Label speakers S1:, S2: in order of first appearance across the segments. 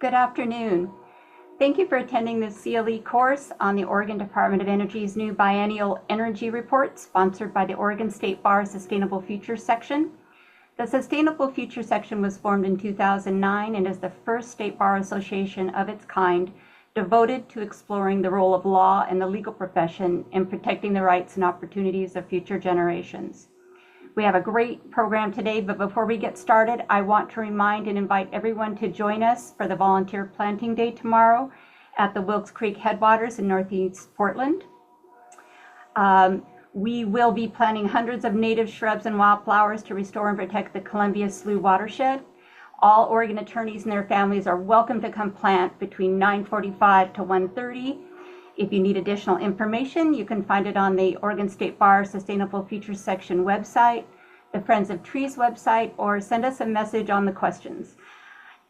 S1: Good afternoon. Thank you for attending the CLE course on the Oregon Department of Energy's new Biennial Energy Report, sponsored by the Oregon State Bar Sustainable Futures section. The Sustainable Futures section was formed in 2009 and is the first state bar association of its kind devoted to exploring the role of law and the legal profession in protecting the rights and opportunities of future generations. We have a great program today, but before we get started, I want to remind and invite everyone to join us for the Volunteer Planting Day tomorrow at the Wilkes Creek Headwaters in Northeast Portland. We will be planting hundreds of native shrubs and wildflowers to restore and protect the Columbia Slough watershed. All Oregon attorneys and their families are welcome to come plant between 9:45 to 1:30. If you need additional information, you can find it on the Oregon State Bar Sustainable Futures section website, the Friends of Trees website, or send us a message on the questions.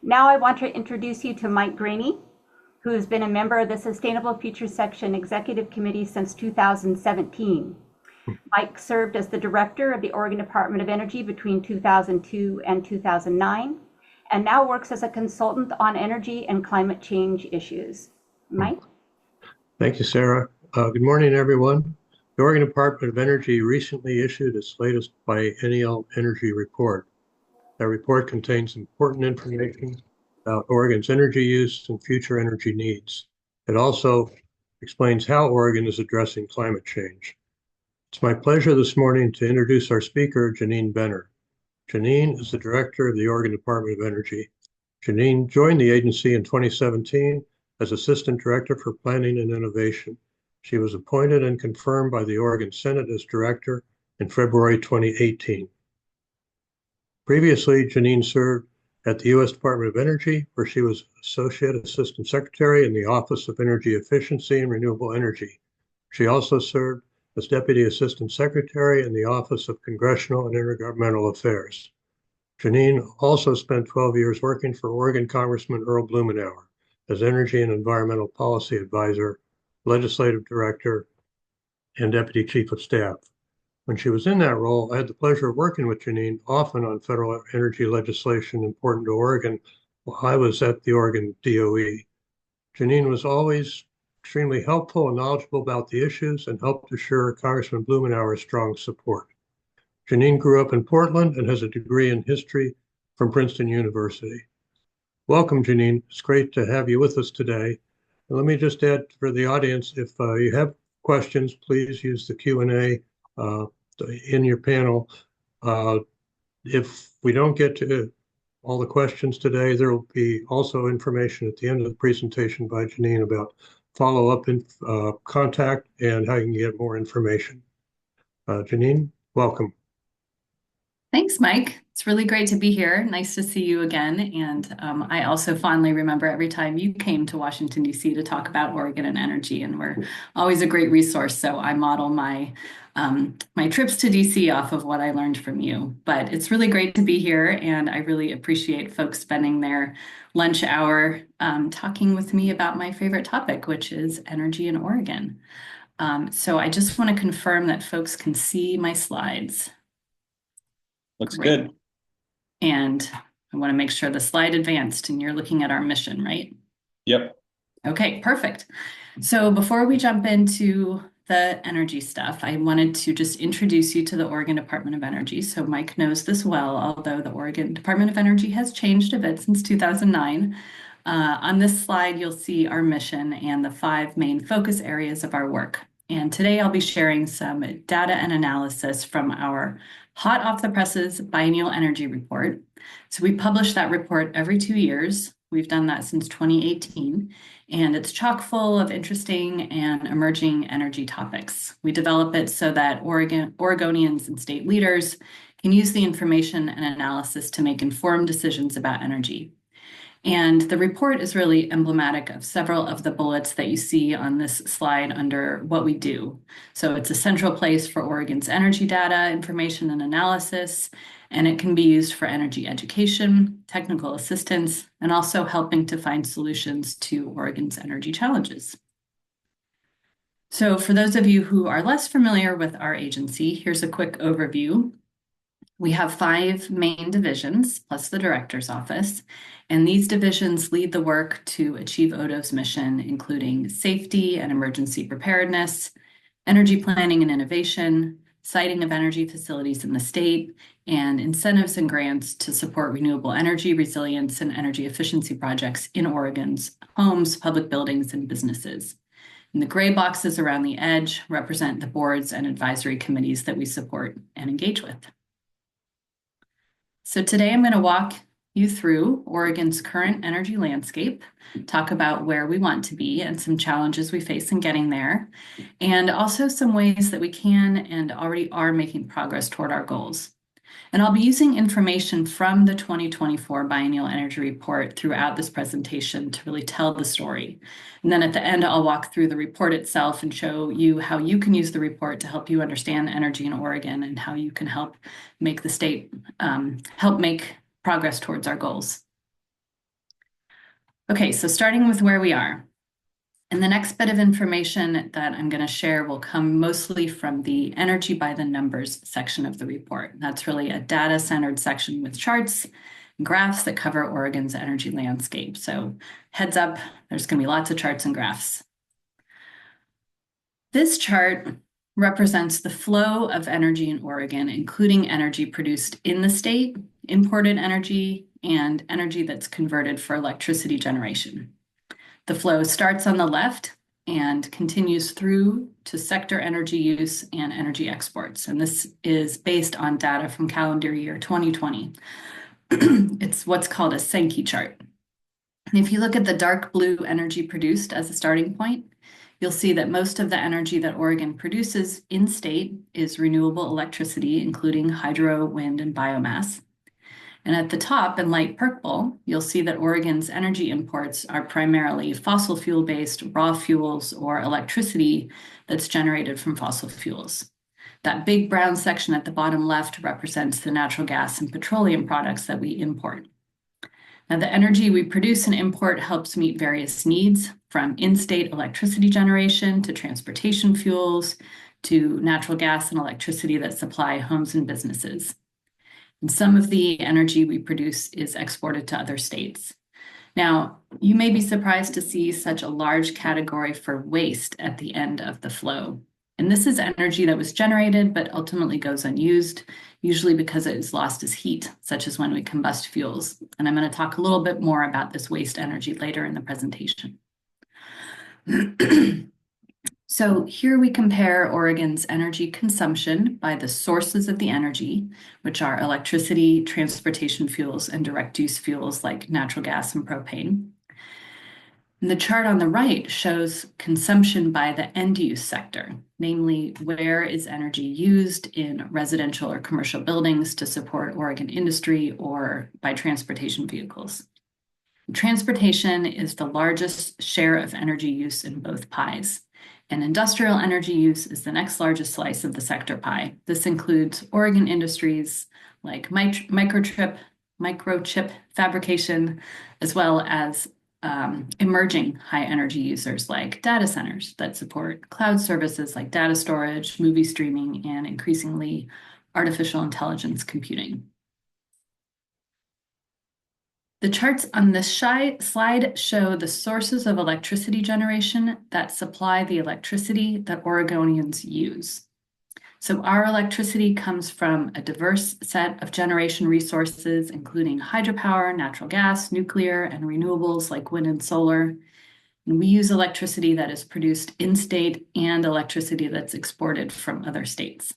S1: Now I want to introduce you to Mike Graney, who has been a member of the Sustainable Futures section Executive Committee since 2017. Mike served as the director of the Oregon Department of Energy between 2002 and 2009, and now works as a consultant on energy and climate change issues. Mike?
S2: Thank you, Sarah. Good morning, everyone. The Oregon Department of Energy recently issued its latest Biennial Energy Report. That report contains important information about Oregon's energy use and future energy needs. It also explains how Oregon is addressing climate change. It's my pleasure this morning to introduce our speaker, Janine Benner. Janine is the director of the Oregon Department of Energy. Janine joined the agency in 2017 as Assistant Director for Planning and Innovation. She was appointed and confirmed by the Oregon Senate as Director in February 2018. Previously, Janine served at the U.S. Department of Energy, where she was Associate Assistant Secretary in the Office of Energy Efficiency and Renewable Energy. She also served as Deputy Assistant Secretary in the Office of Congressional and Intergovernmental Affairs. Janine also spent 12 years working for Oregon Congressman Earl Blumenauer as Energy and Environmental Policy Advisor, Legislative Director, and Deputy Chief of Staff. When she was in that role, I had the pleasure of working with Janine often on federal energy legislation important to Oregon while I was at the Oregon DOE. Janine was always extremely helpful and knowledgeable about the issues and helped assure Congressman Blumenauer's strong support. Janine grew up in Portland and has a degree in history from Princeton University. Welcome, Janine. It's great to have you with us today. And let me just add for the audience, if you have questions, please use the Q&A in your panel. If we don't get to all the questions today, there will be also information at the end of the presentation by Janine about follow-up contact and how you can get more information. Janine, welcome.
S3: Thanks, Mike. It's really great to be here. Nice to see you again. And I also fondly remember every time you came to Washington, D.C. to talk about Oregon and energy, and we're always a great resource. So I model my trips to D.C. off of what I learned from you. But it's really great to be here, and I really appreciate folks spending their lunch hour talking with me about my favorite topic, which is energy in Oregon. So I just want to confirm that folks can see my slides.
S4: Looks good.
S3: And I want to make sure the slide advanced and you're looking at our mission, right?
S4: Yep.
S3: Okay, perfect. So before we jump into the energy stuff, I wanted to just introduce you to the Oregon Department of Energy. So Mike knows this well, although the Oregon Department of Energy has changed a bit since 2009. On this slide, you'll see our mission and the 5 main focus areas of our work. And today I'll be sharing some data and analysis from our hot off the presses Biennial Energy Report. So we publish that report every 2 years. We've done that since 2018, and it's chock full of interesting and emerging energy topics. We develop it so that Oregonians and state leaders can use the information and analysis to make informed decisions about energy. And the report is really emblematic of several of the bullets that you see on this slide under what we do. So it's a central place for Oregon's energy data, information, and analysis, and it can be used for energy education, technical assistance, and also helping to find solutions to Oregon's energy challenges. So for those of you who are less familiar with our agency, here's a quick overview. We have 5 main divisions, plus the director's office, and these divisions lead the work to achieve ODO's mission, including safety and emergency preparedness, energy planning and innovation, siting of energy facilities in the state, and incentives and grants to support renewable energy resilience and energy efficiency projects in Oregon's homes, public buildings, and businesses. And the gray boxes around the edge represent the boards and advisory committees that we support and engage with. So today I'm going to walk you through Oregon's current energy landscape, talk about where we want to be and some challenges we face in getting there, and also some ways that we can and already are making progress toward our goals. And I'll be using information from the 2024 Biennial Energy Report throughout this presentation to really tell the story. And then at the end, I'll walk through the report itself and show you how you can use the report to help you understand energy in Oregon and how you can help make the state, help make progress towards our goals. Okay, so starting with where we are. And the next bit of information that I'm going to share will come mostly from the Energy by the Numbers section of the report. That's really a data-centered section with charts and graphs that cover Oregon's energy landscape. So heads up, there's going to be lots of charts and graphs. This chart represents the flow of energy in Oregon, including energy produced in the state, imported energy, and energy that's converted for electricity generation. The flow starts on the left and continues through to sector energy use and energy exports. And this is based on data from calendar year 2020. It's what's called a Sankey chart. And if you look at the dark blue energy produced as a starting point, you'll see that most of the energy that Oregon produces in state is renewable electricity, including hydro, wind, and biomass. And at the top in light purple, you'll see that Oregon's energy imports are primarily fossil fuel-based raw fuels or electricity that's generated from fossil fuels. That big brown section at the bottom left represents the natural gas and petroleum products that we import. Now, the energy we produce and import helps meet various needs, from in-state electricity generation to transportation fuels to natural gas and electricity that supply homes and businesses. And some of the energy we produce is exported to other states. Now, you may be surprised to see such a large category for waste at the end of the flow. And this is energy that was generated but ultimately goes unused, usually because it is lost as heat, such as when we combust fuels. And I'm going to talk a little bit more about this waste energy later in the presentation. So here we compare Oregon's energy consumption by the sources of the energy, which are electricity, transportation fuels, and direct use fuels like natural gas and propane. And the chart on the right shows consumption by the end use sector, namely where is energy used in residential or commercial buildings to support Oregon industry or by transportation vehicles. Transportation is the largest share of energy use in both pies. And industrial energy use is the next largest slice of the sector pie. This includes Oregon industries like microchip fabrication, as well as emerging high energy users like data centers that support cloud services like data storage, movie streaming, and increasingly artificial intelligence computing. The charts on this slide show the sources of electricity generation that supply the electricity that Oregonians use. So our electricity comes from a diverse set of generation resources, including hydropower, natural gas, nuclear, and renewables like wind and solar. And we use electricity that is produced in state and electricity that's exported from other states.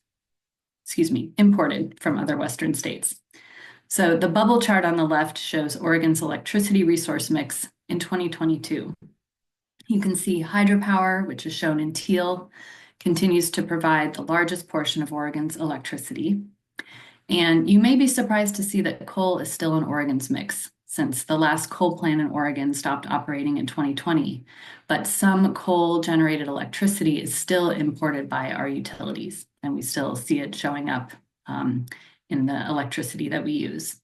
S3: Imported from other Western states. So the bubble chart on the left shows Oregon's electricity resource mix in 2022. You can see hydropower, which is shown in teal, continues to provide the largest portion of Oregon's electricity. And you may be surprised to see that coal is still in Oregon's mix, since the last coal plant in Oregon stopped operating in 2020. But some coal-generated electricity is still imported by our utilities, and we still see it showing up in the electricity that we use.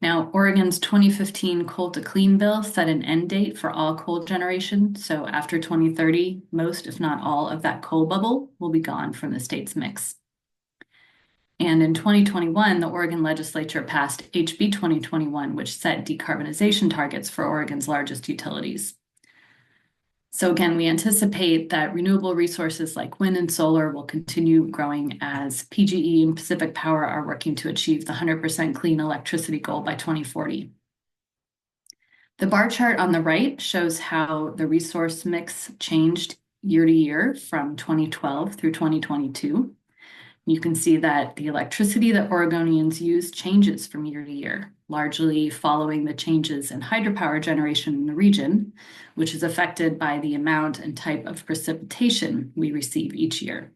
S3: Now, Oregon's 2015 coal to clean bill set an end date for all coal generation. So after 2030, most, if not all, of that coal bubble will be gone from the state's mix. And in 2021, the Oregon legislature passed HB 2021, which set decarbonization targets for Oregon's largest utilities. So again, we anticipate that renewable resources like wind and solar will continue growing as PGE and Pacific Power are working to achieve the 100% clean electricity goal by 2040. The bar chart on the right shows how the resource mix changed year to year from 2012 through 2022. You can see that the electricity that Oregonians use changes from year to year, largely following the changes in hydropower generation in the region, which is affected by the amount and type of precipitation we receive each year.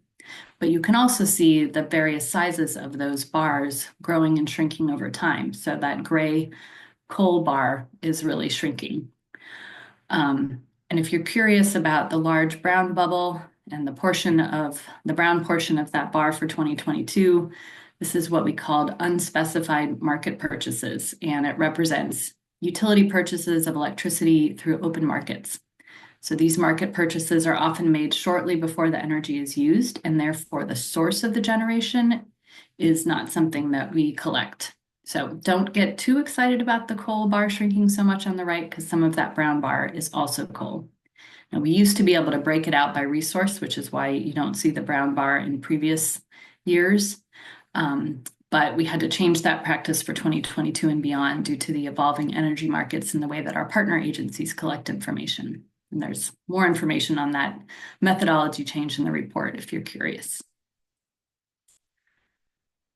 S3: But you can also see the various sizes of those bars growing and shrinking over time. So that gray coal bar is really shrinking. And if you're curious about the large brown bubble and the brown portion of that bar for 2022, this is what we called unspecified market purchases, and it represents utility purchases of electricity through open markets. So these market purchases are often made shortly before the energy is used, and therefore the source of the generation is not something that we collect. So don't get too excited about the coal bar shrinking so much on the right, because some of that brown bar is also coal. Now, we used to be able to break it out by resource, which is why you don't see the brown bar in previous years. But we had to change that practice for 2022 and beyond due to the evolving energy markets and the way that our partner agencies collect information. And there's more information on that methodology change in the report if you're curious.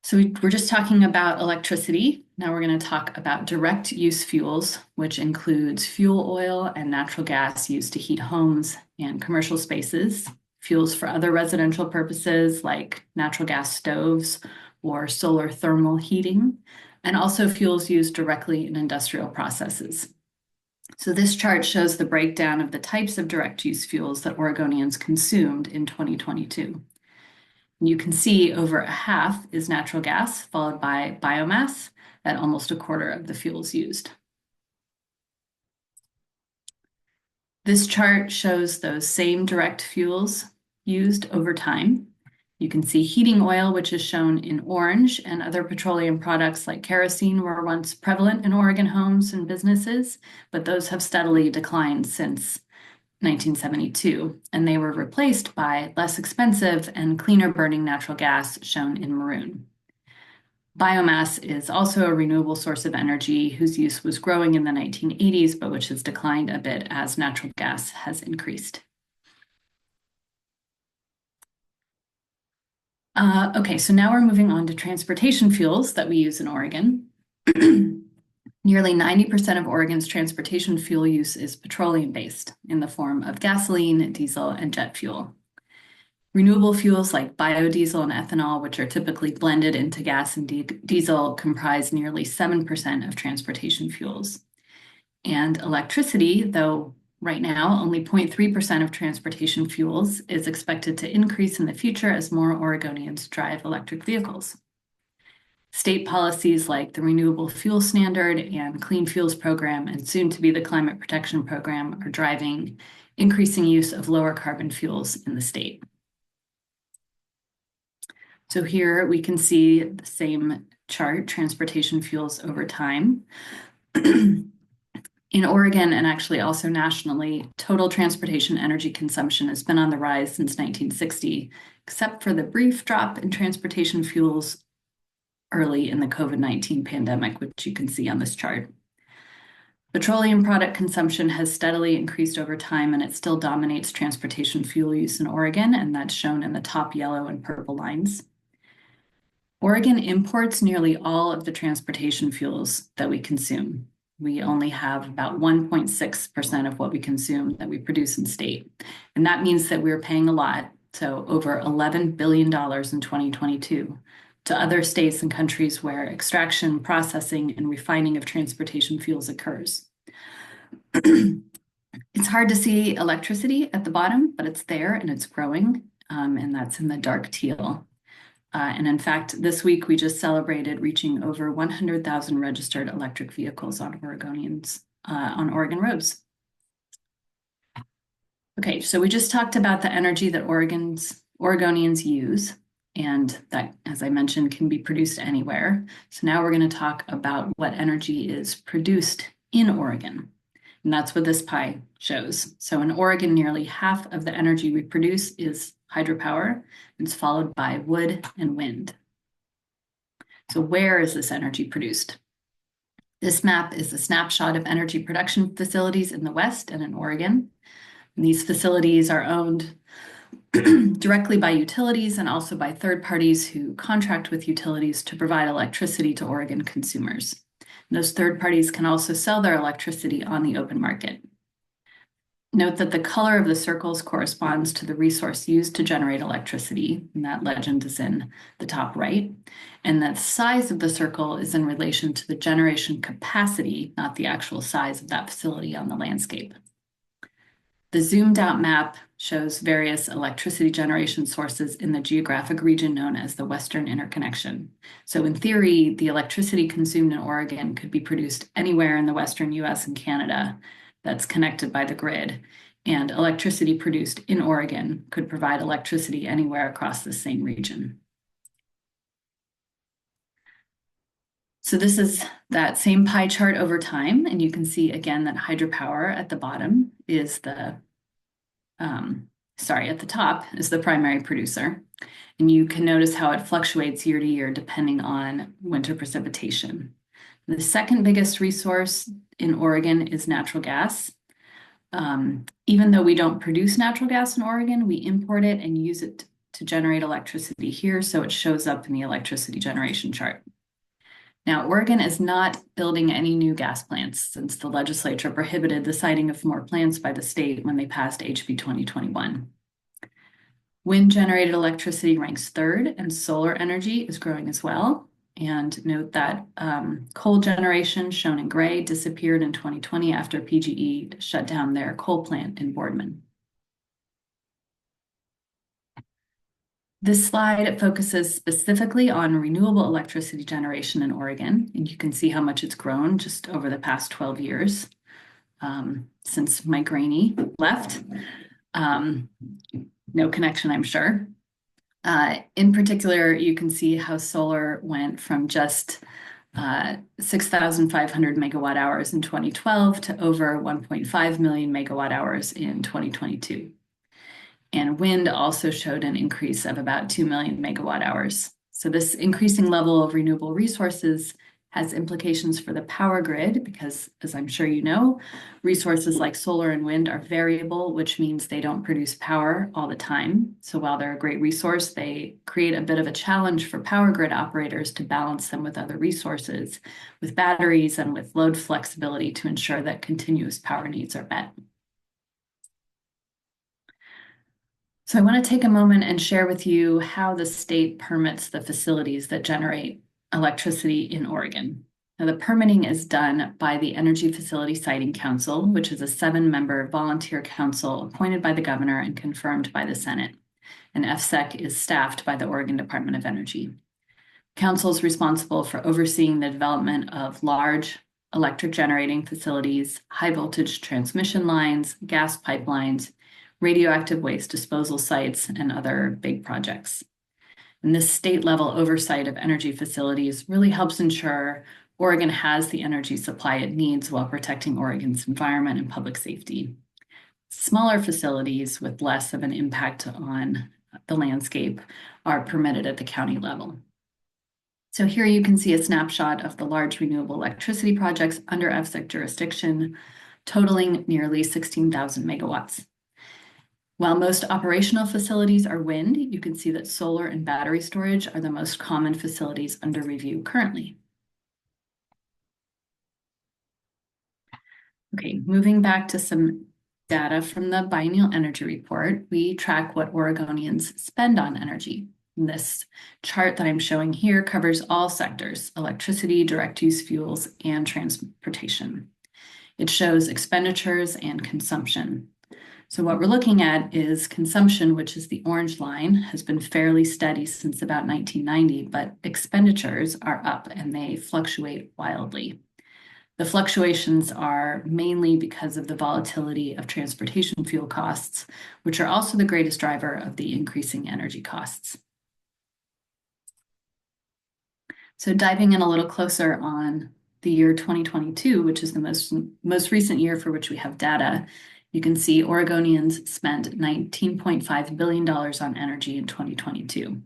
S3: So we're just talking about electricity. Now we're going to talk about direct use fuels, which includes fuel oil and natural gas used to heat homes and commercial spaces, fuels for other residential purposes like natural gas stoves or solar thermal heating, and also fuels used directly in industrial processes. So this chart shows the breakdown of the types of direct use fuels that Oregonians consumed in 2022. You can see over a half is natural gas, followed by biomass at almost a quarter of the fuels used. This chart shows those same direct fuels used over time. You can see heating oil, which is shown in orange, and other petroleum products like kerosene were once prevalent in Oregon homes and businesses, but those have steadily declined since 1972, and they were replaced by less expensive and cleaner burning natural gas shown in maroon. Biomass is also a renewable source of energy whose use was growing in the 1980s, but which has declined a bit as natural gas has increased. Okay, so now we're moving on to transportation fuels that we use in Oregon. Nearly 90% of Oregon's transportation fuel use is petroleum-based in the form of gasoline, diesel, and jet fuel. Renewable fuels like biodiesel and ethanol, which are typically blended into gas and diesel, comprise nearly 7% of transportation fuels. And electricity, though right now only 0.3% of transportation fuels, is expected to increase in the future as more Oregonians drive electric vehicles. State policies like the Renewable Fuel Standard and Clean Fuels Program, and soon to be the Climate Protection Program, are driving increasing use of lower carbon fuels in the state. So here we can see the same chart, transportation fuels over time. In Oregon, and actually also nationally, total transportation energy consumption has been on the rise since 1960, except for the brief drop in transportation fuels early in the COVID-19 pandemic, which you can see on this chart. Petroleum product consumption has steadily increased over time, and it still dominates transportation fuel use in Oregon, and that's shown in the top yellow and purple lines. Oregon imports nearly all of the transportation fuels that we consume. We only have about 1.6% of what we consume that we produce in state. And that means that we're paying a lot, so over $11 billion in 2022, to other states and countries where extraction, processing, and refining of transportation fuels occurs. It's hard to see electricity at the bottom, but it's there and it's growing, and that's in the dark teal. And in fact, this week we just celebrated reaching over 100,000 registered electric vehicles on on Oregon roads. Okay, so we just talked about the energy that Oregonians use. And that, as I mentioned, can be produced anywhere. So now we're going to talk about what energy is produced in Oregon. And that's what this pie shows. So in Oregon, nearly half of the energy we produce is hydropower. It's followed by wood and wind. So where is this energy produced? This map is a snapshot of energy production facilities in the West and in Oregon. And these facilities are owned directly by utilities and also by third parties who contract with utilities to provide electricity to Oregon consumers. And those third parties can also sell their electricity on the open market. Note that the color of the circles corresponds to the resource used to generate electricity, and that legend is in the top right. And that size of the circle is in relation to the generation capacity, not the actual size of that facility on the landscape. The zoomed out map shows various electricity generation sources in the geographic region known as the Western Interconnection. So in theory, the electricity consumed in Oregon could be produced anywhere in the Western US and Canada that's connected by the grid. And electricity produced in Oregon could provide electricity anywhere across the same region. So this is that same pie chart over time, and you can see again that hydropower at the bottom is the, at the top is the primary producer. And you can notice how it fluctuates year to year depending on winter precipitation. The second biggest resource in Oregon is natural gas. Even though we don't produce natural gas in Oregon, we import it and use it to generate electricity here, so it shows up in the electricity generation chart. Now, Oregon is not building any new gas plants since the legislature prohibited the siting of more plants by the state when they passed HB 2021. Wind-generated electricity ranks third, and solar energy is growing as well. And note that coal generation, shown in gray, disappeared in 2020 after PGE shut down their coal plant in Boardman. This slide focuses specifically on renewable electricity generation in Oregon, and you can see how much it's grown just over the past 12 years since Mike Rainey left. No connection, I'm sure. In particular, you can see how solar went from just 6,500 megawatt hours in 2012 to over 1.5 million megawatt hours in 2022. And wind also showed an increase of about 2 million megawatt hours. So this increasing level of renewable resources has implications for the power grid because, as I'm sure you know, resources like solar and wind are variable, which means they don't produce power all the time. So while they're a great resource, they create a bit of a challenge for power grid operators to balance them with other resources, with batteries and with load flexibility to ensure that continuous power needs are met. So I want to take a moment and share with you how the state permits the facilities that generate electricity in Oregon. Now, the permitting is done by the Energy Facility Siting Council, which is a 7-member volunteer council appointed by the governor and confirmed by the Senate. And FSEC is staffed by the Oregon Department of Energy. Council is responsible for overseeing the development of large electric generating facilities, high voltage transmission lines, gas pipelines, radioactive waste disposal sites, and other big projects. And this state-level oversight of energy facilities really helps ensure Oregon has the energy supply it needs while protecting Oregon's environment and public safety. Smaller facilities with less of an impact on the landscape are permitted at the county level. So here you can see a snapshot of the large renewable electricity projects under FSEC jurisdiction, totaling nearly 16,000 megawatts. While most operational facilities are wind, you can see that solar and battery storage are the most common facilities under review currently. Okay, moving back to some data from the Biennial Energy Report, we track what Oregonians spend on energy. And this chart that I'm showing here covers all sectors: electricity, direct use fuels, and transportation. It shows expenditures and consumption. So what we're looking at is consumption, which is the orange line, has been fairly steady since about 1990, but expenditures are up and they fluctuate wildly. The fluctuations are mainly because of the volatility of transportation fuel costs, which are also the greatest driver of the increasing energy costs. So diving in a little closer on the year 2022, which is the most recent year for which we have data, you can see Oregonians spent $19.5 billion on energy in 2022.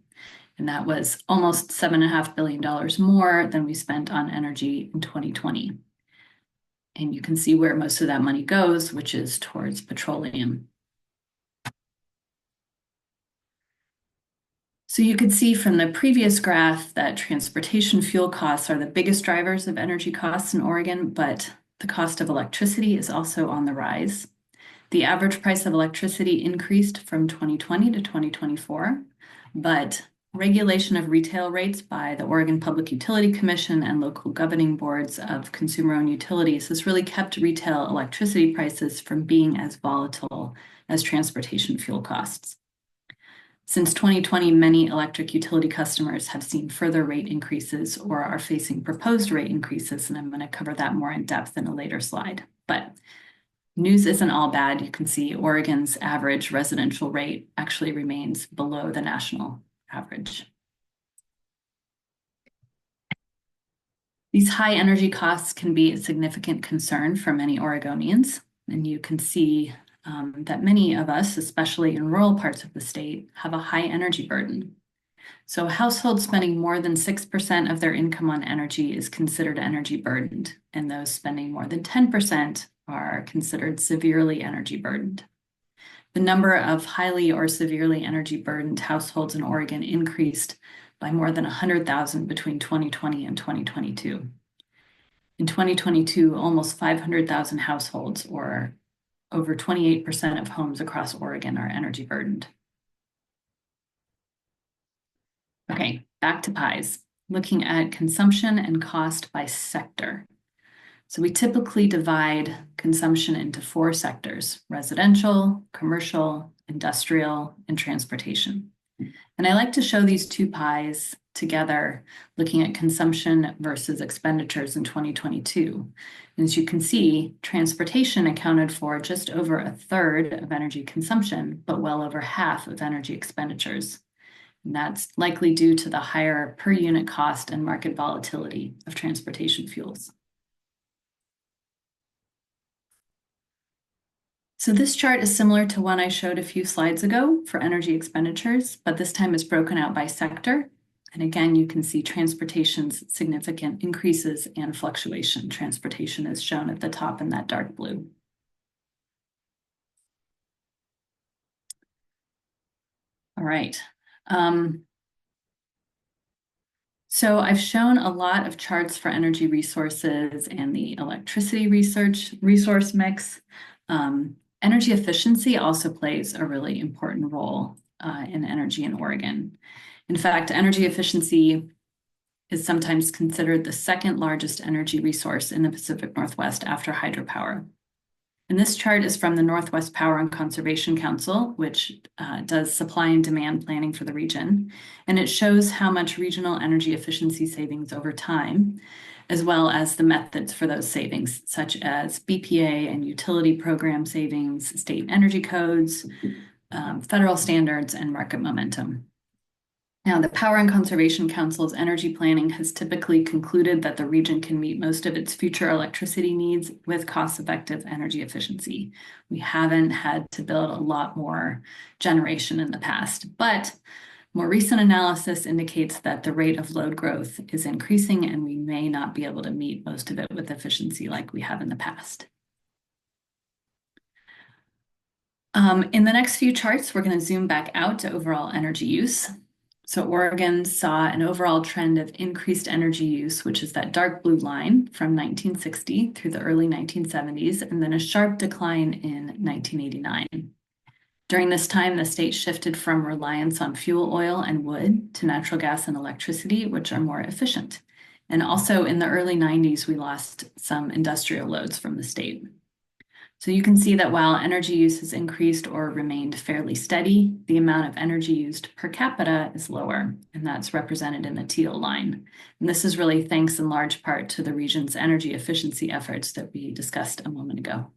S3: And that was almost $7.5 billion more than we spent on energy in 2020. And you can see where most of that money goes, which is towards petroleum. So you could see from the previous graph that transportation fuel costs are the biggest drivers of energy costs in Oregon, but the cost of electricity is also on the rise. The average price of electricity increased from 2020 to 2024, but regulation of retail rates by the Oregon Public Utility Commission and local governing boards of consumer-owned utilities has really kept retail electricity prices from being as volatile as transportation fuel costs. Since 2020, many electric utility customers have seen further rate increases or are facing proposed rate increases, and I'm going to cover that more in depth in a later slide. But news isn't all bad. You can see Oregon's average residential rate actually remains below the national average. These high energy costs can be a significant concern for many Oregonians, and you can see that many of us, especially in rural parts of the state, have a high energy burden. So households spending more than 6% of their income on energy is considered energy burdened, and those spending more than 10% are considered severely energy burdened. The number of highly or severely energy burdened households in Oregon increased by more than 100,000 between 2020 and 2022. In 2022, almost 500,000 households, or over 28% of homes across Oregon, are energy burdened. Okay, back to pies, looking at consumption and cost by sector. So we typically divide consumption into 4 sectors: residential, commercial, industrial, and transportation. And I like to show these 2 pies together, looking at consumption versus expenditures in 2022. And as you can see, transportation accounted for just over 1/3 of energy consumption, but well over half of energy expenditures. And that's likely due to the higher per unit cost and market volatility of transportation fuels. So this chart is similar to one I showed a few slides ago for energy expenditures, but this time it's broken out by sector. And again, you can see transportation's significant increases and fluctuation. Transportation is shown at the top in that dark blue. All right. So I've shown a lot of charts for energy resources and the electricity resource mix. Energy efficiency also plays a really important role in energy in Oregon. In fact, energy efficiency is sometimes considered the second largest energy resource in the Pacific Northwest after hydropower. And this chart is from the Northwest Power and Conservation Council, which does supply and demand planning for the region. And it shows how much regional energy efficiency savings over time, as well as the methods for those savings, such as BPA and utility program savings, state energy codes, federal standards, and market momentum. Now, the Power and Conservation Council's energy planning has typically concluded that the region can meet most of its future electricity needs with cost-effective energy efficiency. We haven't had to build a lot more generation in the past, but more recent analysis indicates that the rate of load growth is increasing and we may not be able to meet most of it with efficiency like we have in the past. In the next few charts, we're going to zoom back out to overall energy use. So Oregon saw an overall trend of increased energy use, which is that dark blue line from 1960 through the early 1970s, and then a sharp decline in 1989. During this time, the state shifted from reliance on fuel oil and wood to natural gas and electricity, which are more efficient. And also in the early 90s, we lost some industrial loads from the state. So you can see that while energy use has increased or remained fairly steady, the amount of energy used per capita is lower, and that's represented in the teal line. And this is really thanks in large part to the region's energy efficiency efforts that we discussed a moment ago.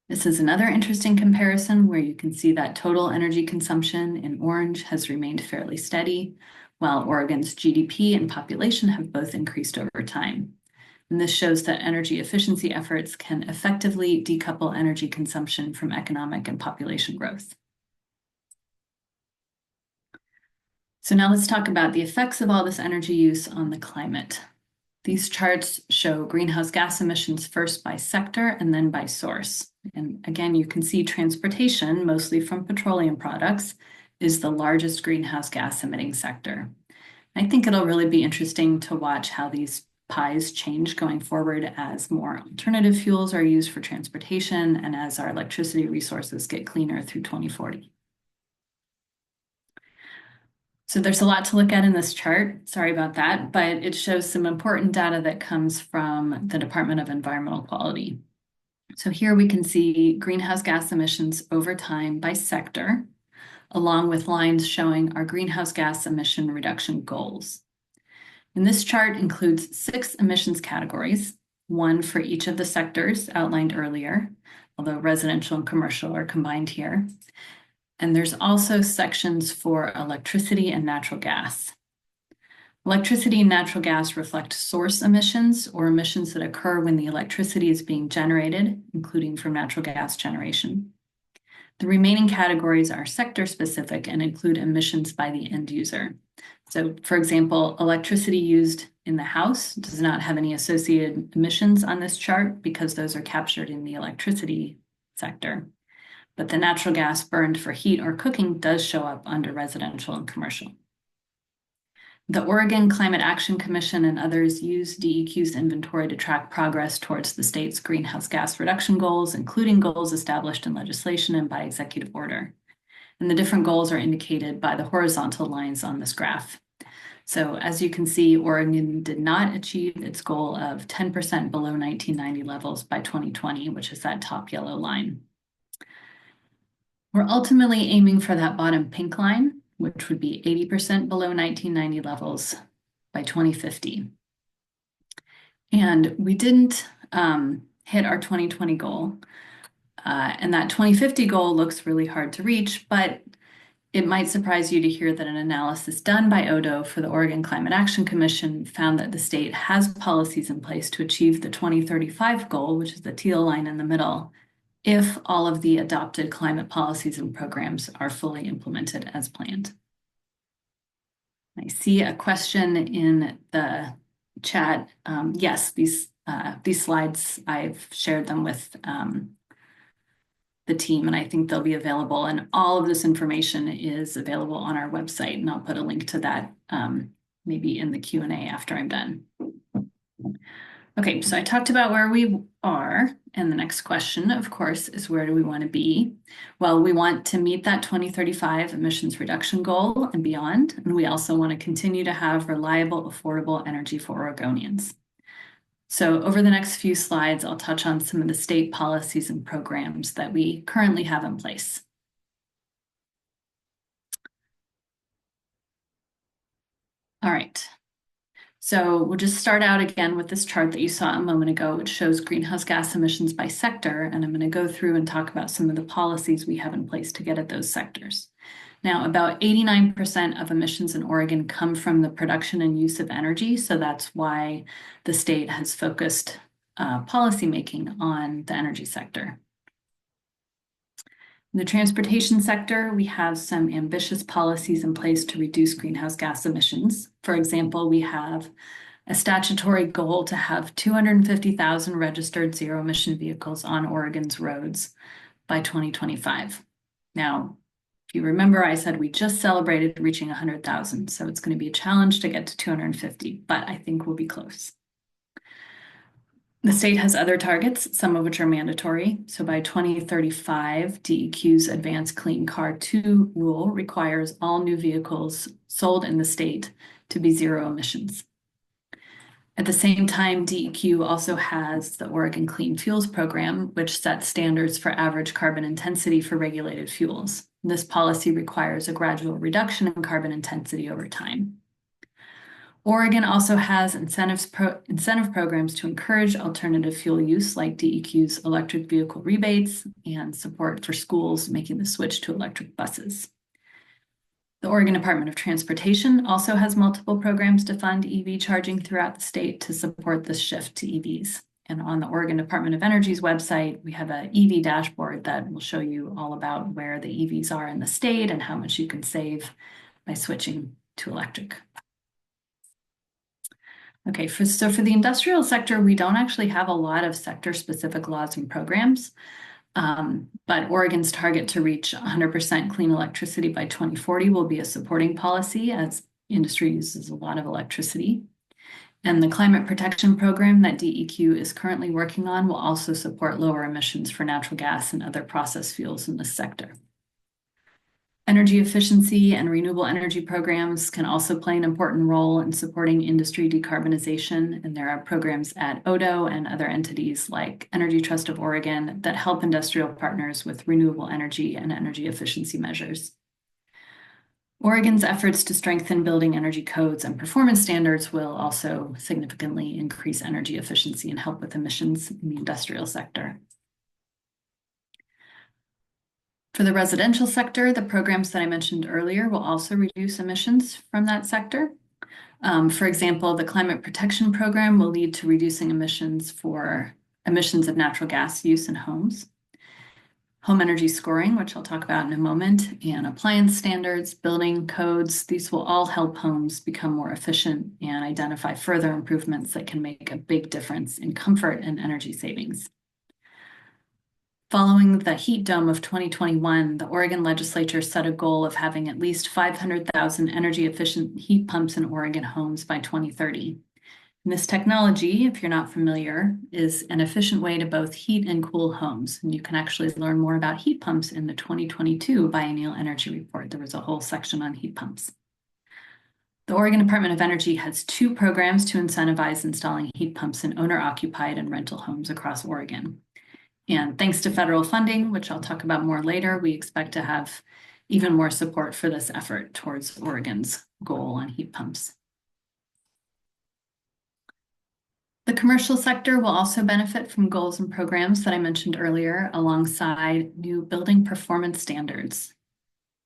S3: This is another interesting comparison where you can see that total energy consumption in orange has remained fairly steady, while Oregon's GDP and population have both increased over time. And this shows that energy efficiency efforts can effectively decouple energy consumption from economic and population growth. So now let's talk about the effects of all this energy use on the climate. These charts show greenhouse gas emissions first by sector and then by source. And again, you can see transportation, mostly from petroleum products, is the largest greenhouse gas emitting sector. I think it'll really be interesting to watch how these pies change going forward as more alternative fuels are used for transportation and as our electricity resources get cleaner through 2040. So there's a lot to look at in this chart. Sorry about that, but it shows some important data that comes from the Department of Environmental Quality. So here we can see greenhouse gas emissions over time by sector, along with lines showing our greenhouse gas emission reduction goals. And this chart includes 6 emissions categories, one for each of the sectors outlined earlier, although residential and commercial are combined here. And there's also sections for electricity and natural gas. Electricity and natural gas reflect source emissions or emissions that occur when the electricity is being generated, including from natural gas generation. The remaining categories are sector specific and include emissions by the end user. So, for example, electricity used in the house does not have any associated emissions on this chart because those are captured in the electricity sector. But the natural gas burned for heat or cooking does show up under residential and commercial. The Oregon Climate Action Commission and others use DEQ's inventory to track progress towards the state's greenhouse gas reduction goals, including goals established in legislation and by executive order. And the different goals are indicated by the horizontal lines on this graph. So as you can see, Oregon did not achieve its goal of 10% below 1990 levels by 2020, which is that top yellow line. We're ultimately aiming for that bottom pink line, which would be 80% below 1990 levels by 2050. And we didn't hit our 2020 goal. And that 2050 goal looks really hard to reach, but it might surprise you to hear that an analysis done by ODO for the Oregon Climate Action Commission found that the state has policies in place to achieve the 2035 goal, which is the teal line in the middle, if all of the adopted climate policies and programs are fully implemented as planned. I see a question in the chat. Yes, these slides, I've shared them with the team, and I think they'll be available. And all of this information is available on our website, and I'll put a link to that maybe in the Q&A after I'm done. Okay, so I talked about where we are, and the next question, of course, is where do we want to be? Well, we want to meet that 2035 emissions reduction goal and beyond, and we also want to continue to have reliable, affordable energy for Oregonians. So over the next few slides, I'll touch on some of the state policies and programs that we currently have in place. All right. So we'll just start out again with this chart that you saw a moment ago, which shows greenhouse gas emissions by sector. And I'm going to go through and talk about some of the policies we have in place to get at those sectors. Now, about 89% of emissions in Oregon come from the production and use of energy. So that's why the state has focused policymaking on the energy sector. In the transportation sector, we have some ambitious policies in place to reduce greenhouse gas emissions. For example, we have a statutory goal to have 250,000 registered zero-emission vehicles on Oregon's roads by 2025. Now, if you remember, I said we just celebrated reaching 100,000, so it's going to be a challenge to get to 250, but I think we'll be close. The state has other targets, some of which are mandatory. So by 2035, DEQ's Advanced Clean Car 2 rule requires all new vehicles sold in the state to be zero emissions. At the same time, DEQ also has the Oregon Clean Fuels Program, which sets standards for average carbon intensity for regulated fuels. This policy requires a gradual reduction in carbon intensity over time. Oregon also has incentive programs to encourage alternative fuel use, like DEQ's electric vehicle rebates and support for schools making the switch to electric buses. The Oregon Department of Transportation also has multiple programs to fund EV charging throughout the state to support this shift to EVs. And on the Oregon Department of Energy's website, we have an EV dashboard that will show you all about where the EVs are in the state and how much you can save by switching to electric. Okay, so for the industrial sector, we don't actually have a lot of sector-specific laws and programs, but Oregon's target to reach 100% clean electricity by 2040 will be a supporting policy as industry uses a lot of electricity. And the climate protection program that DEQ is currently working on will also support lower emissions for natural gas and other process fuels in this sector. Energy efficiency and renewable energy programs can also play an important role in supporting industry decarbonization, and there are programs at ODO and other entities like Energy Trust of Oregon that help industrial partners with renewable energy and energy efficiency measures. Oregon's efforts to strengthen building energy codes and performance standards will also significantly increase energy efficiency and help with emissions in the industrial sector. For the residential sector, the programs that I mentioned earlier will also reduce emissions from that sector. For example, the climate protection program will lead to reducing emissions of natural gas use in homes. Home energy scoring, which I'll talk about in a moment, and appliance standards, building codes, these will all help homes become more efficient and identify further improvements that can make a big difference in comfort and energy savings. Following the heat dome of 2021, the Oregon legislature set a goal of having at least 500,000 energy-efficient heat pumps in Oregon homes by 2030. And this technology, if you're not familiar, is an efficient way to both heat and cool homes. And you can actually learn more about heat pumps in the 2022 Biennial Energy Report. There was a whole section on heat pumps. The Oregon Department of Energy has 2 programs to incentivize installing heat pumps in owner-occupied and rental homes across Oregon. And thanks to federal funding, which I'll talk about more later, we expect to have even more support for this effort towards Oregon's goal on heat pumps. The commercial sector will also benefit from goals and programs that I mentioned earlier, alongside new building performance standards.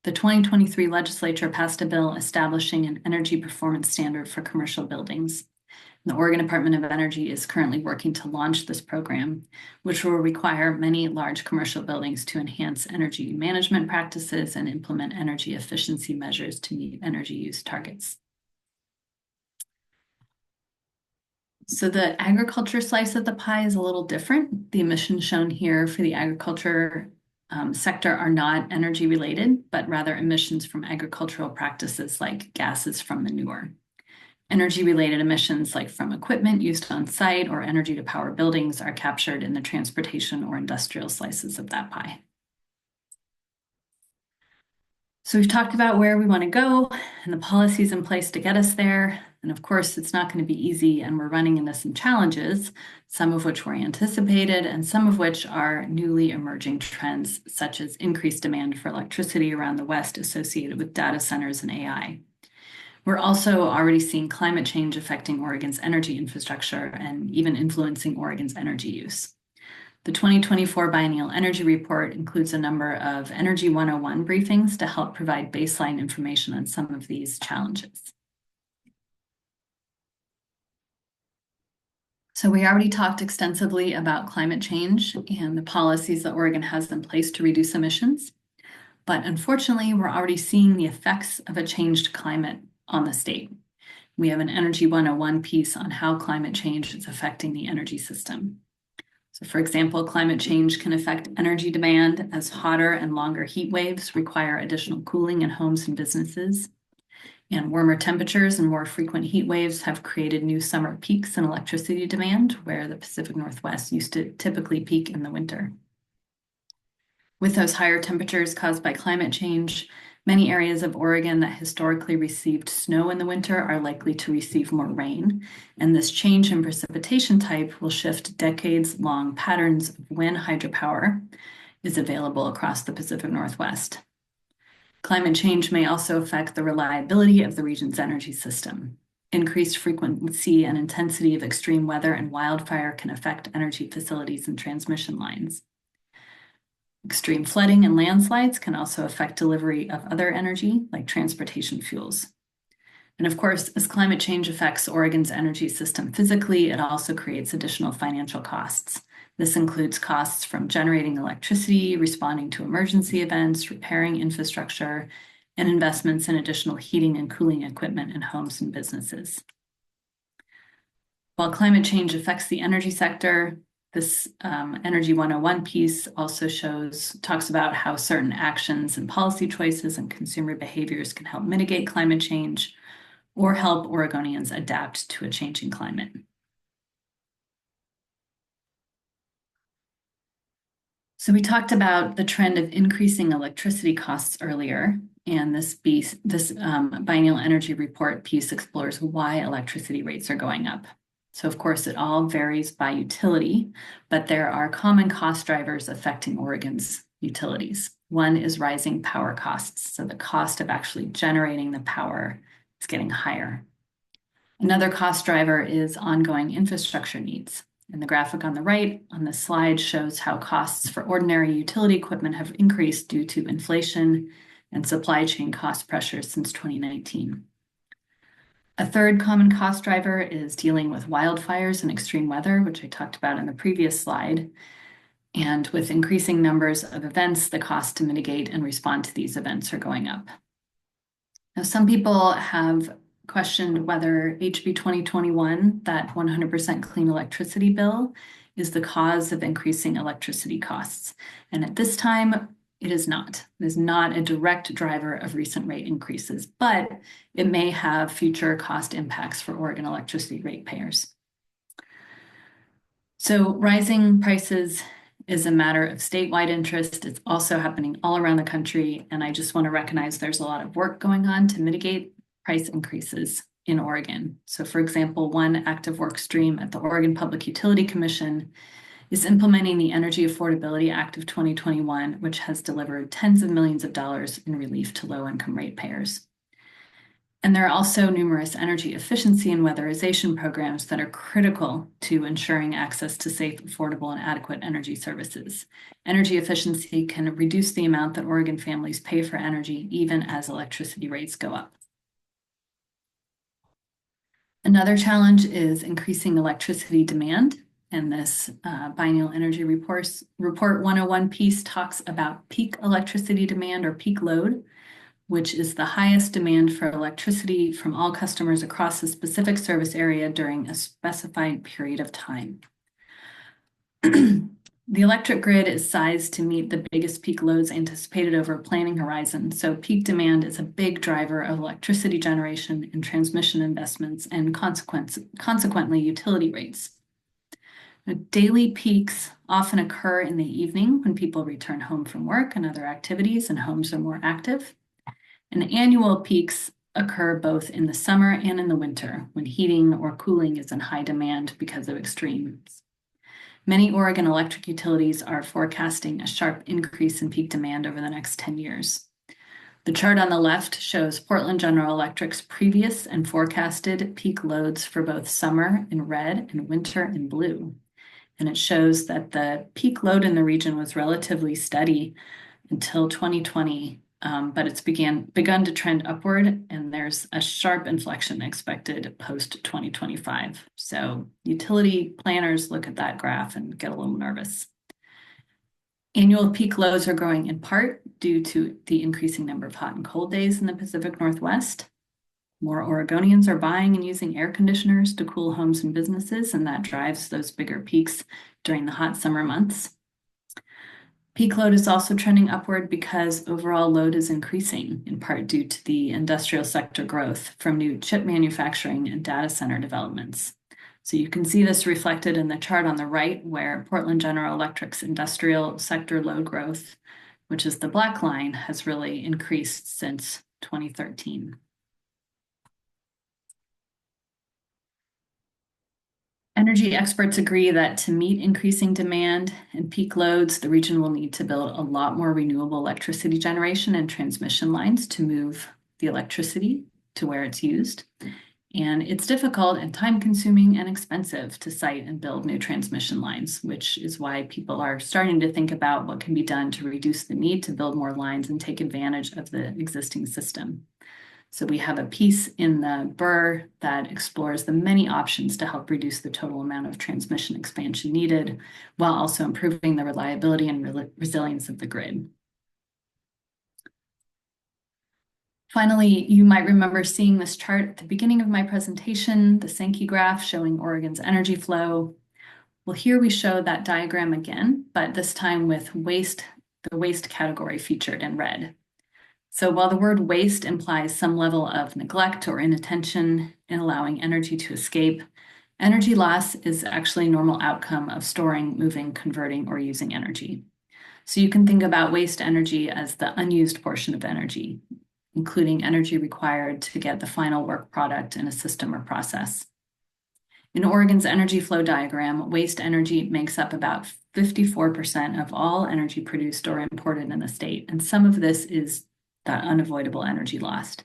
S3: The 2023 legislature passed a bill establishing an energy performance standard for commercial buildings. The Oregon Department of Energy is currently working to launch this program, which will require many large commercial buildings to enhance energy management practices and implement energy efficiency measures to meet energy use targets. So the agriculture slice of the pie is a little different. The emissions shown here for the agriculture sector are not energy related, but rather emissions from agricultural practices like gases from manure. Energy-related emissions, like from equipment used on site or energy to power buildings, are captured in the transportation or industrial slices of that pie. So we've talked about where we want to go and the policies in place to get us there. And of course, it's not going to be easy, and we're running into some challenges, some of which were anticipated and some of which are newly emerging trends, such as increased demand for electricity around the West associated with data centers and AI. We're also already seeing climate change affecting Oregon's energy infrastructure and even influencing Oregon's energy use. The 2024 Biennial Energy Report includes a number of Energy 101 briefings to help provide baseline information on some of these challenges. So we already talked extensively about climate change and the policies that Oregon has in place to reduce emissions. But unfortunately, we're already seeing the effects of a changed climate on the state. We have an Energy 101 piece on how climate change is affecting the energy system. So for example, climate change can affect energy demand as hotter and longer heat waves require additional cooling in homes and businesses. And warmer temperatures and more frequent heat waves have created new summer peaks in electricity demand, where the Pacific Northwest used to typically peak in the winter. With those higher temperatures caused by climate change, many areas of Oregon that historically received snow in the winter are likely to receive more rain, and this change in precipitation type will shift decades-long patterns of when hydropower is available across the Pacific Northwest. Climate change may also affect the reliability of the region's energy system. Increased frequency and intensity of extreme weather and wildfire can affect energy facilities and transmission lines. Extreme flooding and landslides can also affect delivery of other energy, like transportation fuels. And of course, as climate change affects Oregon's energy system physically, it also creates additional financial costs. This includes costs from generating electricity, responding to emergency events, repairing infrastructure, and investments in additional heating and cooling equipment in homes and businesses. While climate change affects the energy sector, this Energy 101 piece also talks about how certain actions and policy choices and consumer behaviors can help mitigate climate change or help Oregonians adapt to a changing climate. So we talked about the trend of increasing electricity costs earlier, and this Biennial Energy Report piece explores why electricity rates are going up. So of course, it all varies by utility, but there are common cost drivers affecting Oregon's utilities. One is rising power costs. So the cost of actually generating the power is getting higher. Another cost driver is ongoing infrastructure needs. And the graphic on the right on the slide shows how costs for ordinary utility equipment have increased due to inflation and supply chain cost pressures since 2019. A third common cost driver is dealing with wildfires and extreme weather, which I talked about in the previous slide. And with increasing numbers of events, the cost to mitigate and respond to these events are going up. Now, some people have questioned whether HB 2021, that 100% clean electricity bill, is the cause of increasing electricity costs. And at this time, it is not. It is not a direct driver of recent rate increases, but it may have future cost impacts for Oregon electricity ratepayers. So rising prices is a matter of statewide interest. It's also happening all around the country. And I just want to recognize there's a lot of work going on to mitigate price increases in Oregon. So for example, one active work stream at the Oregon Public Utility Commission is implementing the Energy Affordability Act of 2021, which has delivered tens of millions of dollars in relief to low-income ratepayers. And there are also numerous energy efficiency and weatherization programs that are critical to ensuring access to safe, affordable, and adequate energy services. Energy efficiency can reduce the amount that Oregon families pay for energy, even as electricity rates go up. Another challenge is increasing electricity demand. And this Biennial Energy Report 101 piece talks about peak electricity demand or peak load, which is the highest demand for electricity from all customers across a specific service area during a specified period of time. The electric grid is sized to meet the biggest peak loads anticipated over a planning horizon. So peak demand is a big driver of electricity generation and transmission investments and consequently utility rates. Now, daily peaks often occur in the evening when people return home from work and other activities and homes are more active. And annual peaks occur both in the summer and in the winter when heating or cooling is in high demand because of extremes. Many Oregon electric utilities are forecasting a sharp increase in peak demand over the next 10 years. The chart on the left shows Portland General Electric's previous and forecasted peak loads for both summer in red and winter in blue. And it shows that the peak load in the region was relatively steady until 2020, but it's begun to trend upward, and there's a sharp inflection expected post-2025. So utility planners look at that graph and get a little nervous. Annual peak loads are growing in part due to the increasing number of hot and cold days in the Pacific Northwest. More Oregonians are buying and using air conditioners to cool homes and businesses, and that drives those bigger peaks during the hot summer months. Peak load is also trending upward because overall load is increasing, in part due to the industrial sector growth from new chip manufacturing and data center developments. So you can see this reflected in the chart on the right, where Portland General Electric's industrial sector load growth, which is the black line, has really increased since 2013. Energy experts agree that to meet increasing demand and peak loads, the region will need to build a lot more renewable electricity generation and transmission lines to move the electricity to where it's used. And it's difficult and time-consuming and expensive to site and build new transmission lines, which is why people are starting to think about what can be done to reduce the need to build more lines and take advantage of the existing system. So we have a piece in the Burr that explores the many options to help reduce the total amount of transmission expansion needed, while also improving the reliability and resilience of the grid. Finally, you might remember seeing this chart at the beginning of my presentation, the Sankey graph showing Oregon's energy flow. Well, here we show that diagram again, but this time with the waste category featured in red. So while the word waste implies some level of neglect or inattention in allowing energy to escape, energy loss is actually a normal outcome of storing, moving, converting, or using energy. So you can think about waste energy as the unused portion of energy, including energy required to get the final work product in a system or process. In Oregon's energy flow diagram, waste energy makes up about 54% of all energy produced or imported in the state, and some of this is that unavoidable energy lost.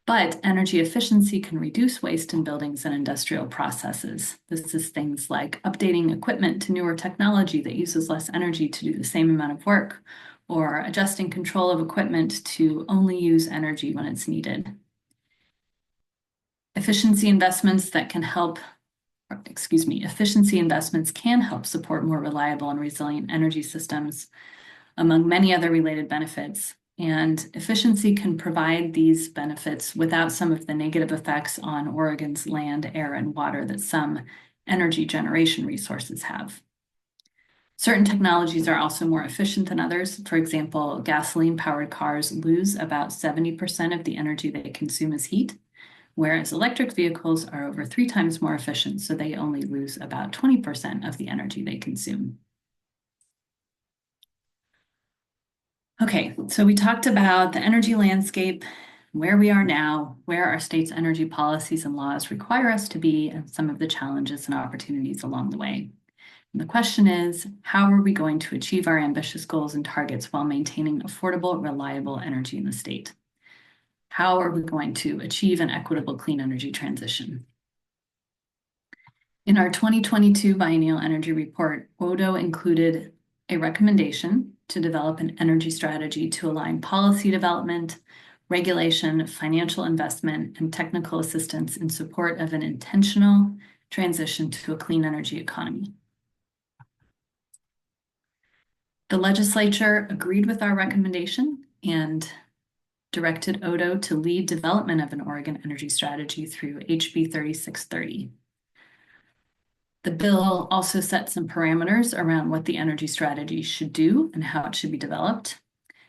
S3: But energy efficiency can reduce waste in buildings and industrial processes. This is things like updating equipment to newer technology that uses less energy to do the same amount of work, or adjusting control of equipment to only use energy when it's needed. Efficiency investments can help support more reliable and resilient energy systems, among many other related benefits. And efficiency can provide these benefits without some of the negative effects on Oregon's land, air, and water that some energy generation resources have. Certain technologies are also more efficient than others. For example, gasoline-powered cars lose about 70% of the energy they consume as heat, whereas electric vehicles are over 3 times more efficient, so they only lose about 20% of the energy they consume. Okay, so we talked about the energy landscape, where we are now, where our state's energy policies and laws require us to be, and some of the challenges and opportunities along the way. And the question is, how are we going to achieve our ambitious goals and targets while maintaining affordable, reliable energy in the state? How are we going to achieve an equitable clean energy transition? In our 2022 Biennial Energy Report, ODO included a recommendation to develop an energy strategy to align policy development, regulation, financial investment, and technical assistance in support of an intentional transition to a clean energy economy. The legislature agreed with our recommendation and directed ODO to lead development of an Oregon energy strategy through HB 3630. The bill also set some parameters around what the energy strategy should do and how it should be developed.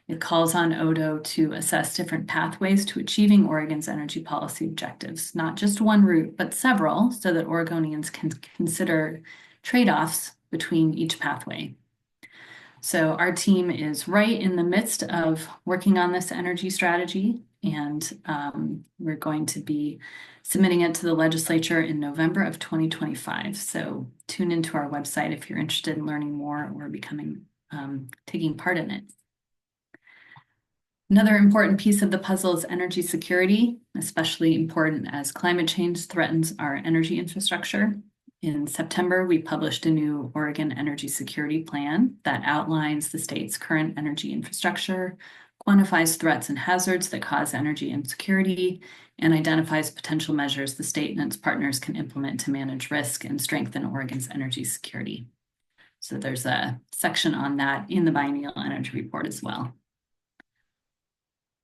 S3: It calls on ODO to assess different pathways to achieving Oregon's energy policy objectives, not just one route, but several, so that Oregonians can consider trade-offs between each pathway. So our team is right in the midst of working on this energy strategy, and we're going to be submitting it to the legislature in November of 2025. So tune into our website if you're interested in learning more or taking part in it. Another important piece of the puzzle is energy security, especially important as climate change threatens our energy infrastructure. In September, we published a new Oregon Energy Security Plan that outlines the state's current energy infrastructure, quantifies threats and hazards that cause energy insecurity, and identifies potential measures the state and its partners can implement to manage risk and strengthen Oregon's energy security. So there's a section on that in the Biennial Energy Report as well.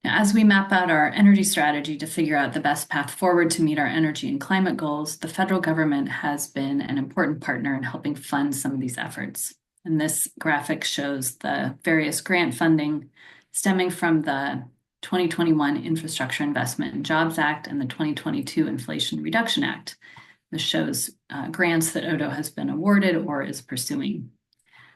S3: Now, as we map out our energy strategy to figure out the best path forward to meet our energy and climate goals, the federal government has been an important partner in helping fund some of these efforts. And this graphic shows the various grant funding stemming from the 2021 Infrastructure Investment and Jobs Act and the 2022 Inflation Reduction Act. This shows grants that ODO has been awarded or is pursuing.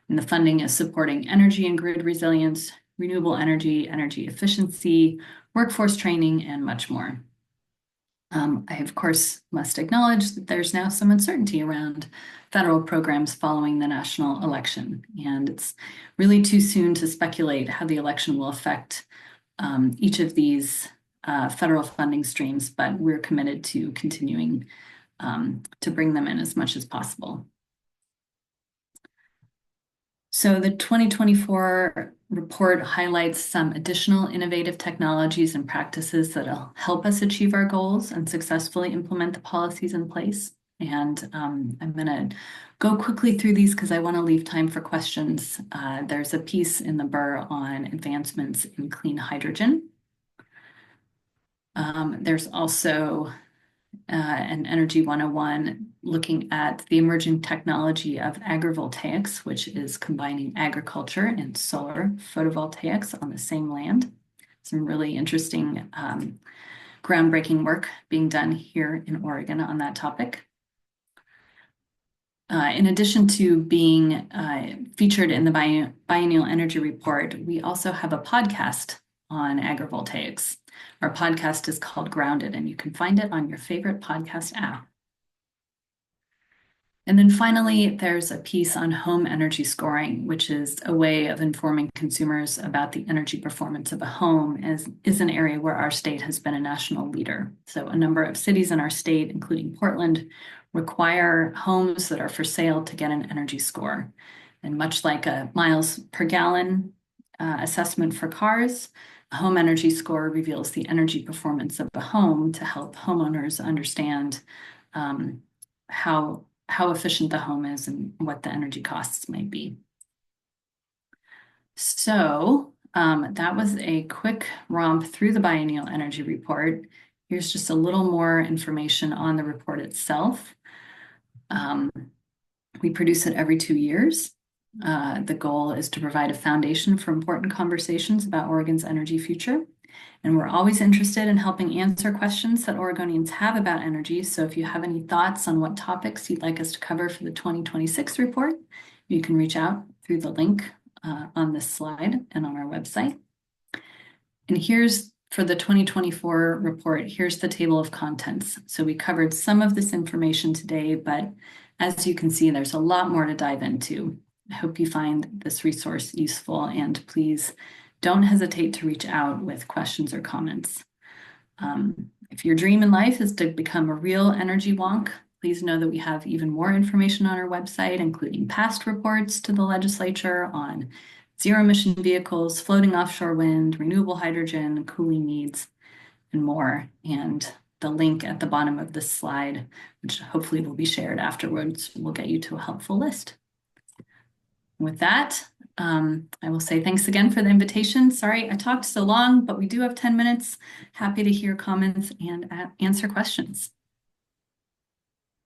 S3: And the funding is supporting energy and grid resilience, renewable energy, energy efficiency, workforce training, and much more. I, of course, must acknowledge that there's now some uncertainty around federal programs following the national election, and it's really too soon to speculate how the election will affect each of these federal funding streams, but we're committed to continuing to bring them in as much as possible. So the 2024 report highlights some additional innovative technologies and practices that'll help us achieve our goals and successfully implement the policies in place. And I'm going to go quickly through these because I want to leave time for questions. There's a piece in the Burr on advancements in clean hydrogen. There's also an Energy 101 looking at the emerging technology of agrivoltaics, which is combining agriculture and solar photovoltaics on the same land. Some really interesting groundbreaking work being done here in Oregon on that topic. In addition to being featured in the Biennial Energy Report, we also have a podcast on agrivoltaics. Our podcast is called Grounded, and you can find it on your favorite podcast app. And then finally, there's a piece on home energy scoring, which is a way of informing consumers about the energy performance of a home, as is an area where our state has been a national leader. So a number of cities in our state, including Portland, require homes that are for sale to get an energy score. And much like a miles per gallon assessment for cars, a home energy score reveals the energy performance of a home to help homeowners understand how efficient the home is and what the energy costs might be. So that was a quick romp through the Biennial Energy Report. Here's just a little more information on the report itself. We produce it every 2 years. The goal is to provide a foundation for important conversations about Oregon's energy future. And we're always interested in helping answer questions that Oregonians have about energy. So if you have any thoughts on what topics you'd like us to cover for the 2026 report, you can reach out through the link on this slide and on our website. And here's for the 2024 report, here's the table of contents. So we covered some of this information today, but as you can see, there's a lot more to dive into. I hope you find this resource useful, and please don't hesitate to reach out with questions or comments. If your dream in life is to become a real energy wonk, please know that we have even more information on our website, including past reports to the legislature on zero-emission vehicles, floating offshore wind, renewable hydrogen, cooling needs, and more. And the link at the bottom of this slide, which hopefully will be shared afterwards, will get you to a helpful list. With that, I will say thanks again for the invitation. Sorry I talked so long, but we do have 10 minutes. Happy to hear comments and answer questions.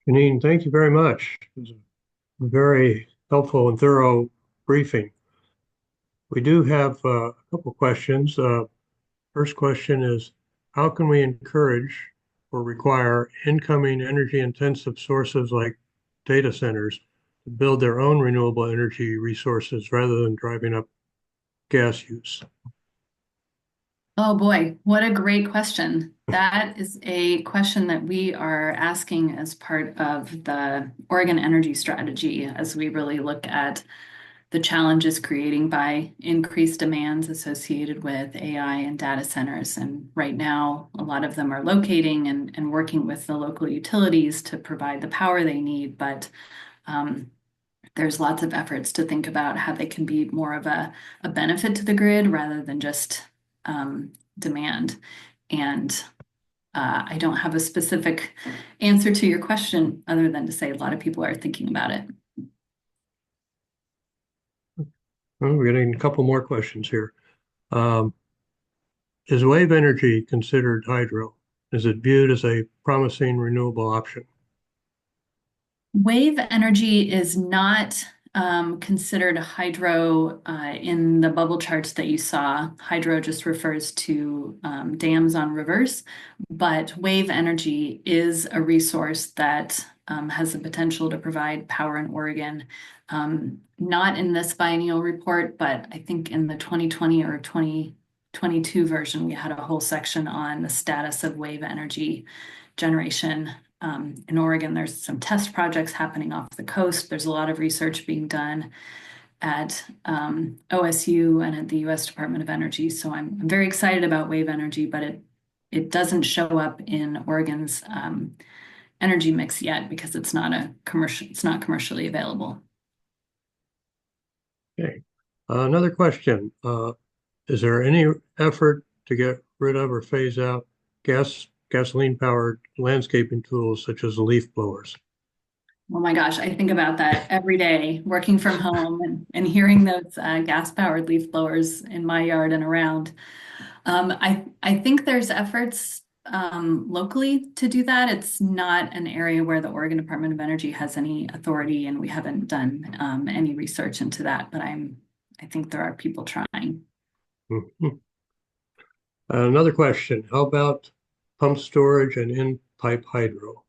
S2: Janine, thank you very much. It was a very helpful and thorough briefing. We do have a couple questions. First question is, how can we encourage or require incoming energy-intensive sources like data centers to build their own renewable energy resources rather than driving up gas use?
S3: Oh boy, what a great question. That is a question that we are asking as part of the Oregon Energy Strategy as we really look at the challenges creating by increased demands associated with AI and data centers. And right now, a lot of them are locating and working with the local utilities to provide the power they need. But there's lots of efforts to think about how they can be more of a benefit to the grid rather than just demand. And I don't have a specific answer to your question other than to say a lot of people are thinking about it.
S2: Well, we're getting a couple more questions here. Is wave energy considered hydro? Is it viewed as a promising renewable option?
S3: Wave energy is not considered hydro in the bubble charts that you saw. Hydro just refers to dams on rivers, but wave energy is a resource that has the potential to provide power in Oregon. Not in this biennial report, but I think in the 2020 or 2022 version, we had a whole section on the status of wave energy generation. In Oregon, there's some test projects happening off the coast. There's a lot of research being done at OSU and at the U.S. Department of Energy. So I'm very excited about wave energy, but it doesn't show up in Oregon's energy mix yet because it's not commercially available.
S2: Okay. Another question. Is there any effort to get rid of or phase out gasoline-powered landscaping tools such as leaf blowers?
S3: Oh my gosh, I think about that every day working from home and hearing those gas-powered leaf blowers in my yard and around. I think there's efforts locally to do that. It's not an area where the Oregon Department of Energy has any authority, and we haven't done any research into that, but I think there are people trying.
S2: Mhm. Another question. How about pump storage and in-pipe hydro?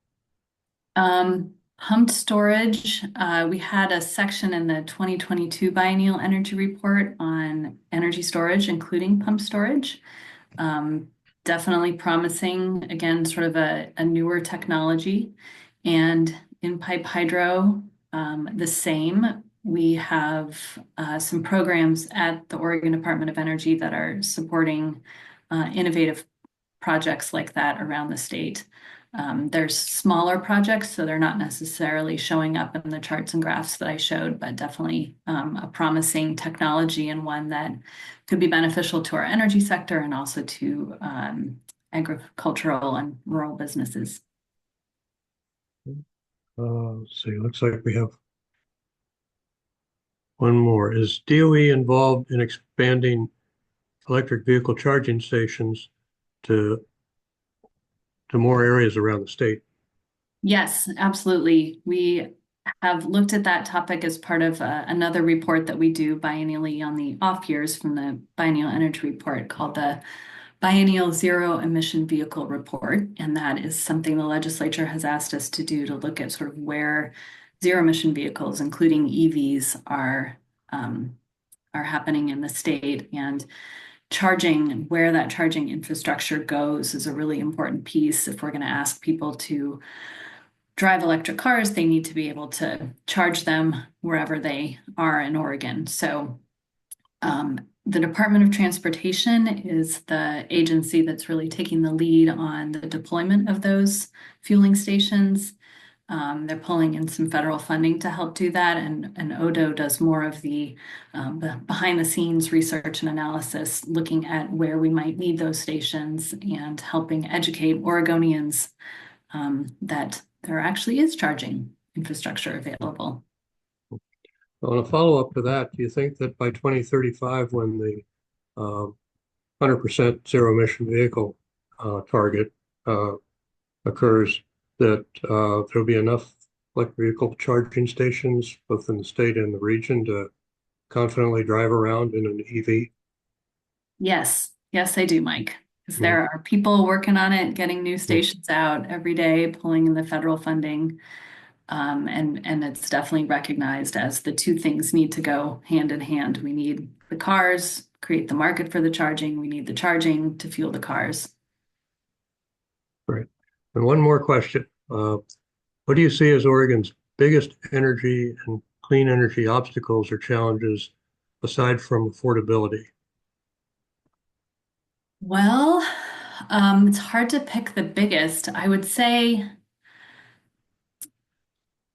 S3: Pumped storage, we had a section in the 2022 Biennial Energy Report on energy storage, including pump storage. Definitely promising, again, sort of a newer technology. And in-pipe hydro, the same. We have some programs at the Oregon Department of Energy that are supporting innovative projects like that around the state. There's smaller projects, so they're not necessarily showing up in the charts and graphs that I showed, but definitely a promising technology and one that could be beneficial to our energy sector and also to agricultural and rural businesses.
S2: Let's see. Looks like we have one more. Is DOE involved in expanding electric vehicle charging stations to more areas around the state?
S3: Yes, absolutely. We have looked at that topic as part of another report that we do biennially on the off years from the Biennial Energy Report called the Biennial Zero Emission Vehicle Report. And that is something the legislature has asked us to do to look at sort of where zero emission vehicles, including EVs, are happening in the state. And charging and where that charging infrastructure goes is a really important piece. If we're going to ask people to drive electric cars, they need to be able to charge them wherever they are in Oregon. So the Department of Transportation is the agency that's really taking the lead on the deployment of those fueling stations. They're pulling in some federal funding to help do that, and ODO does more of the behind the scenes research and analysis, looking at where we might need those stations and helping educate Oregonians that there actually is charging infrastructure available.
S2: On a follow-up to that, do you think that by 2035, when the 100% zero emission vehicle target occurs, that there'll be enough electric vehicle charging stations both in the state and the region to confidently drive around in an EV?
S3: Yes, yes, I do, Mike. Because there are people working on it, getting new stations out every day, pulling in the federal funding. And it's definitely recognized as the two things need to go hand in hand. We need the cars, create the market for the charging. We need the charging to fuel the cars.
S2: Right. And one more question. What do you see as Oregon's biggest energy and clean energy obstacles or challenges aside from affordability?
S3: Well, it's hard to pick the biggest. I would say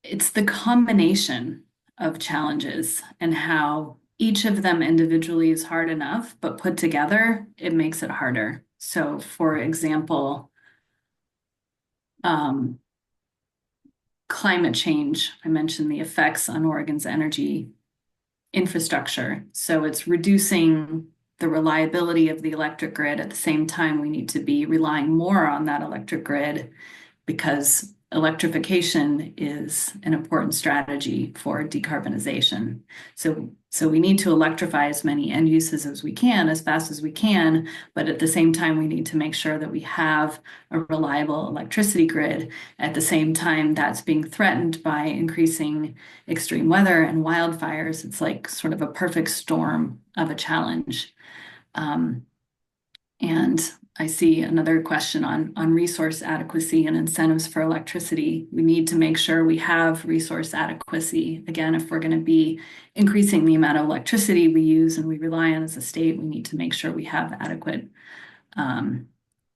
S3: it's the combination of challenges and how each of them individually is hard enough, but put together, it makes it harder. So, for example, climate change, I mentioned the effects on Oregon's energy infrastructure. So it's reducing the reliability of the electric grid. At the same time, we need to be relying more on that electric grid because electrification is an important strategy for decarbonization. So we need to electrify as many end uses as we can, as fast as we can, but at the same time, we need to make sure that we have a reliable electricity grid. At the same time, that's being threatened by increasing extreme weather and wildfires. It's like sort of a perfect storm of a challenge. And I see another question on resource adequacy and incentives for electricity. We need to make sure we have resource adequacy. Again, if we're going to be increasing the amount of electricity we use and we rely on as a state, we need to make sure we have adequate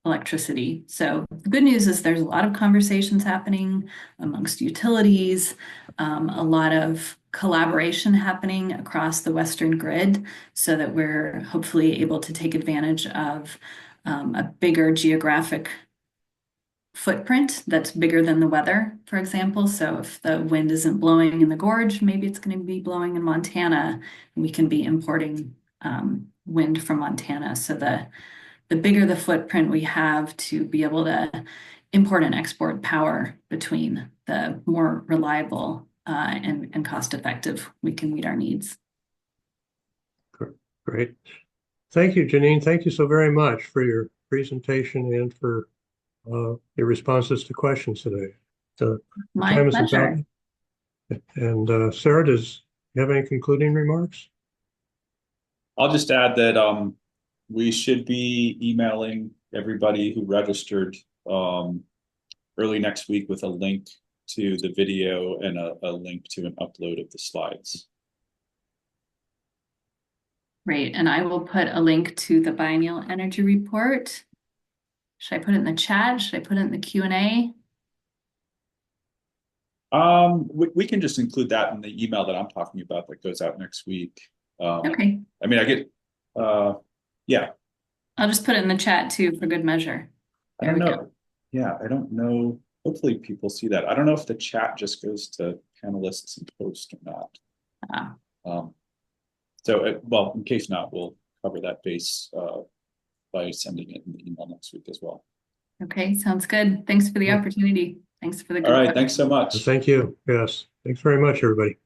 S3: electricity. So the good news is there's a lot of conversations happening amongst utilities, a lot of collaboration happening across the Western grid so that we're hopefully able to take advantage of a bigger geographic footprint that's bigger than the weather, for example. So if the wind isn't blowing in the gorge, maybe it's going to be blowing in Montana, and we can be importing wind from Montana. So the bigger the footprint we have to be able to import and export power between, the more reliable and cost effective we can meet our needs.
S2: Great. Thank you, Janine. Thank you so very much for your presentation and for your responses to questions today. The
S3: My
S2: time is
S3: pleasure.
S2: about. And Sarah, does you have any concluding remarks?
S4: I'll just add that we should be emailing everybody who registered early next week with a link to the video and a link to an upload of the slides.
S3: Great. And I will put a link to the biennial energy report. Should I put it in the chat? Should I put it in the Q&A?
S4: We can just include that in the email that I'm talking about that goes out next week.
S3: Okay.
S4: I mean, I get, yeah.
S3: I'll just put it in the chat too for good measure.
S4: I
S3: There
S4: don't
S3: we
S4: know.
S3: go.
S4: Yeah, I don't know. Hopefully people see that. I don't know if the chat just goes to panelists and post or not.
S3: Ah.
S4: Well, in case not, we'll cover that base by sending it in the email next week as well.
S3: Okay, sounds good. Thanks for the opportunity. Thanks for the good
S4: All right,
S3: questions.
S4: thanks so much.
S2: Thank you. Yes. Thanks very much, everybody.